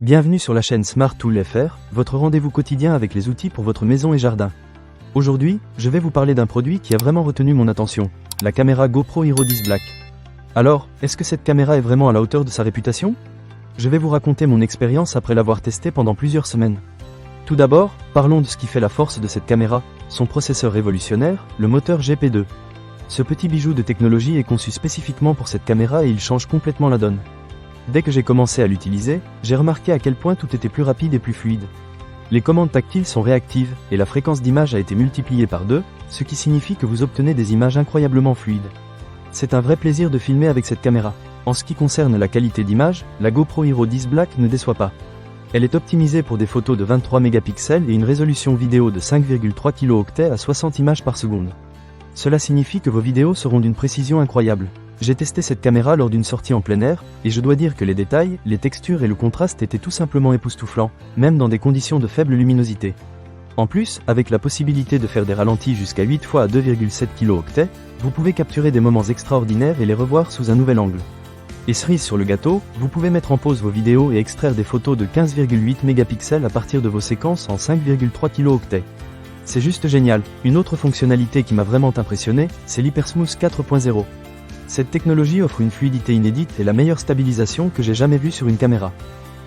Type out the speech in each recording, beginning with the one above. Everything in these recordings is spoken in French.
Bienvenue sur la chaîne Smart Tool FR, votre rendez-vous quotidien avec les outils pour votre maison et jardin. Aujourd'hui, je vais vous parler d'un produit qui a vraiment retenu mon attention, la caméra GoPro Hero 10 Black. Alors, est-ce que cette caméra est vraiment à la hauteur de sa réputation? Je vais vous raconter mon expérience après l'avoir testée pendant plusieurs semaines. Tout d'abord, parlons de ce qui fait la force de cette caméra, son processeur révolutionnaire, le moteur GP2. Ce petit bijou de technologie est conçu spécifiquement pour cette caméra et il change complètement la donne. Dès que j'ai commencé à l'utiliser, j'ai remarqué à quel point tout était plus rapide et plus fluide. Les commandes tactiles sont réactives, et la fréquence d'image a été multipliée par 2, ce qui signifie que vous obtenez des images incroyablement fluides. C'est un vrai plaisir de filmer avec cette caméra. En ce qui concerne la qualité d'image, la GoPro Hero 10 Black ne déçoit pas. Elle est optimisée pour des photos de 23 mégapixels et une résolution vidéo de 5,3 kilo-octets à 60 images par seconde. Cela signifie que vos vidéos seront d'une précision incroyable. J'ai testé cette caméra lors d'une sortie en plein air, et je dois dire que les détails, les textures et le contraste étaient tout simplement époustouflants, même dans des conditions de faible luminosité. En plus, avec la possibilité de faire des ralentis jusqu'à 8 fois à 2,7 kilo-octets, vous pouvez capturer des moments extraordinaires et les revoir sous un nouvel angle. Et cerise sur le gâteau, vous pouvez mettre en pause vos vidéos et extraire des photos de 15,8 mégapixels à partir de vos séquences en 5,3 kilo-octets. C'est juste génial. Une autre fonctionnalité qui m'a vraiment impressionné, c'est l'Hypersmooth 4.0. Cette technologie offre une fluidité inédite et la meilleure stabilisation que j'ai jamais vue sur une caméra.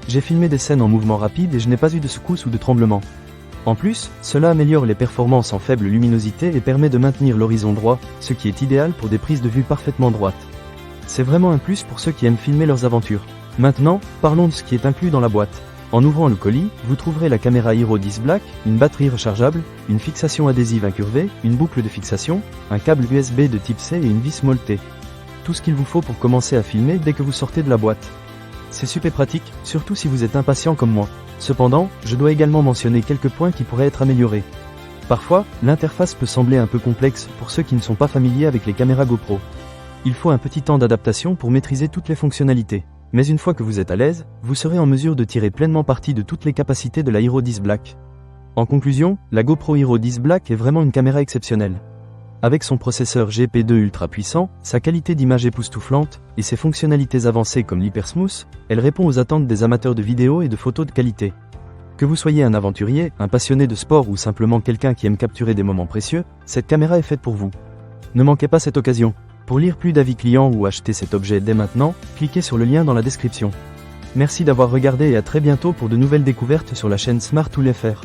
J'ai filmé des scènes en mouvement rapide et je n'ai pas eu de secousses ou de tremblements. En plus, cela améliore les performances en faible luminosité et permet de maintenir l'horizon droit, ce qui est idéal pour des prises de vue parfaitement droites. C'est vraiment un plus pour ceux qui aiment filmer leurs aventures. Maintenant, parlons de ce qui est inclus dans la boîte. En ouvrant le colis, vous trouverez la caméra Hero 10 Black, une batterie rechargeable, une fixation adhésive incurvée, une boucle de fixation, un câble USB de type C et une vis molletée. Tout ce qu'il vous faut pour commencer à filmer dès que vous sortez de la boîte. C'est super pratique, surtout si vous êtes impatient comme moi. Cependant, je dois également mentionner quelques points qui pourraient être améliorés. Parfois, l'interface peut sembler un peu complexe pour ceux qui ne sont pas familiers avec les caméras GoPro. Il faut un petit temps d'adaptation pour maîtriser toutes les fonctionnalités. Mais une fois que vous êtes à l'aise, vous serez en mesure de tirer pleinement parti de toutes les capacités de la Hero 10 Black. En conclusion, la GoPro Hero 10 Black est vraiment une caméra exceptionnelle. Avec son processeur GP2 ultra puissant, sa qualité d'image époustouflante, et ses fonctionnalités avancées comme l'Hypersmooth, elle répond aux attentes des amateurs de vidéos et de photos de qualité. Que vous soyez un aventurier, un passionné de sport ou simplement quelqu'un qui aime capturer des moments précieux, cette caméra est faite pour vous. Ne manquez pas cette occasion. Pour lire plus d'avis clients ou acheter cet objet dès maintenant, cliquez sur le lien dans la description. Merci d'avoir regardé et à très bientôt pour de nouvelles découvertes sur la chaîne Smart Tool FR.